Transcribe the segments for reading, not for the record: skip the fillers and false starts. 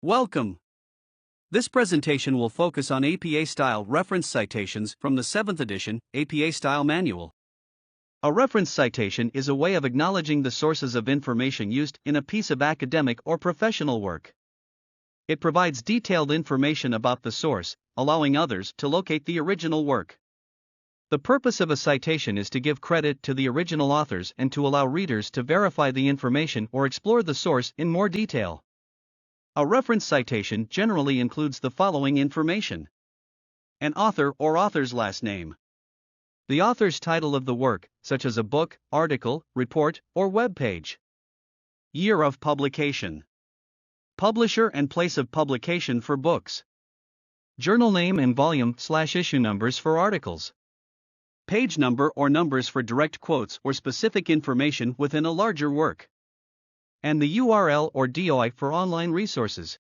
Welcome. This presentation will focus on APA-style reference citations from the 7th edition APA-style manual. A reference citation is a way of acknowledging the sources of information used in a piece of academic or professional work. It provides detailed information about the source, allowing others to locate the original work. The purpose of a citation is to give credit to the original authors and to allow readers to verify the information or explore the source in more detail. A reference citation generally includes the following information: an author or author's last name, the author's title of the work, such as a book, article, report, or web page, year of publication, publisher and place of publication for books, journal name and volume/issue numbers for articles, page number or numbers for direct quotes or specific information within a larger work, and the URL or DOI for online resources.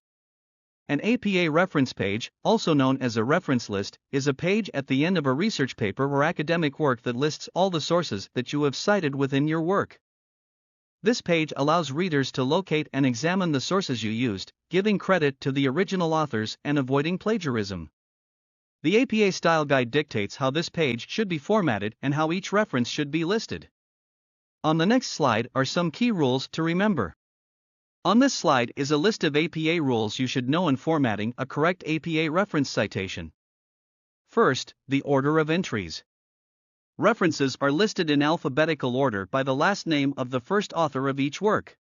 An APA reference page, also known as a reference list, is a page at the end of a research paper or academic work that lists all the sources that you have cited within your work. This page allows readers to locate and examine the sources you used, giving credit to the original authors and avoiding plagiarism. The APA Style Guide dictates how this page should be formatted and how each reference should be listed. On the next slide are some key rules to remember. On this slide is a list of APA rules you should know in formatting a correct APA reference citation. First, the order of entries. References are listed in alphabetical order by the last name of the first author of each work.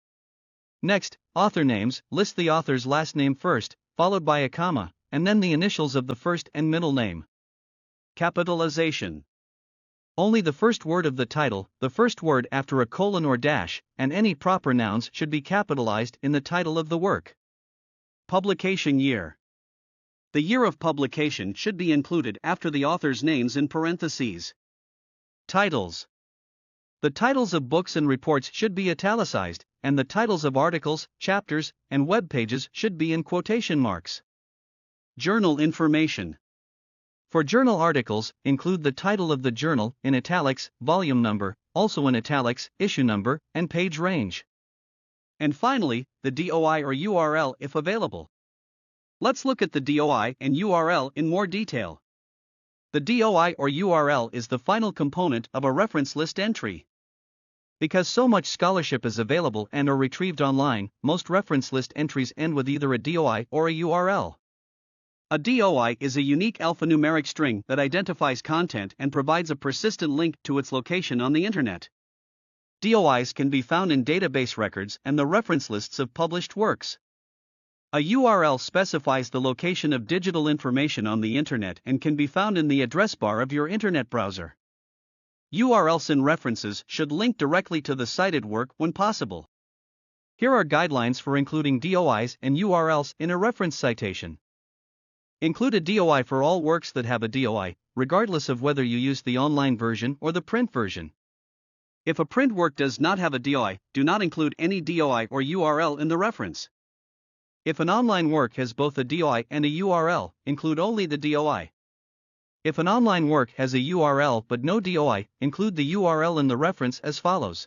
Next, author names list the author's last name first, followed by a comma, and then the initials of the first and middle name. Capitalization. Only the first word of the title, the first word after a colon or dash, and any proper nouns should be capitalized in the title of the work. Publication year. The year of publication should be included after the author's names in parentheses. Titles. The titles of books and reports should be italicized, and the titles of articles, chapters, and web pages should be in quotation marks. Journal information. For journal articles, include the title of the journal in italics, volume number, also in italics, issue number, and page range. And finally, the DOI or URL if available. Let's look at the DOI and URL in more detail. The DOI or URL is the final component of a reference list entry. Because so much scholarship is available and are retrieved online, most reference list entries end with either a DOI or a URL. A DOI is a unique alphanumeric string that identifies content and provides a persistent link to its location on the internet. DOIs can be found in database records and the reference lists of published works. A URL specifies the location of digital information on the internet and can be found in the address bar of your internet browser. URLs in references should link directly to the cited work when possible. Here are guidelines for including DOIs and URLs in a reference citation. Include a DOI for all works that have a DOI, regardless of whether you use the online version or the print version. If a print work does not have a DOI, do not include any DOI or URL in the reference. If an online work has both a DOI and a URL, include only the DOI. If an online work has a URL but no DOI, include the URL in the reference as follows.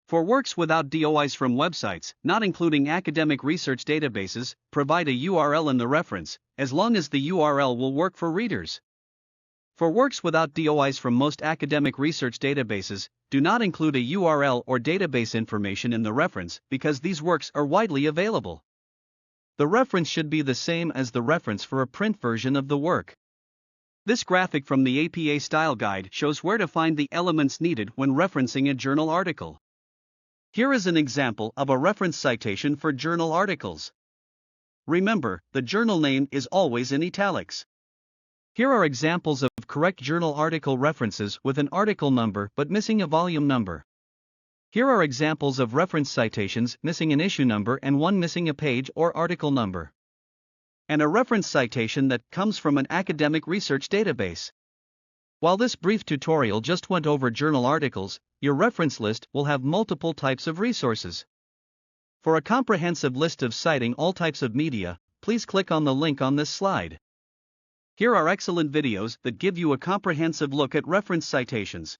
For works without DOIs from websites, not including academic research databases, provide a URL in the reference, as long as the URL will work for readers. For works without DOIs from most academic research databases, do not include a URL or database information in the reference because these works are widely available. The reference should be the same as the reference for a print version of the work. This graphic from the APA Style Guide shows where to find the elements needed when referencing a journal article. Here is an example of a reference citation for journal articles. Remember, the journal name is always in italics. Here are examples of correct journal article references with an article number but missing a volume number. Here are examples of reference citations missing an issue number and one missing a page or article number. And a reference citation that comes from an academic research database. While this brief tutorial just went over journal articles, your reference list will have multiple types of resources. For a comprehensive list of citing all types of media, please click on the link on this slide. Here are excellent videos that give you a comprehensive look at reference citations.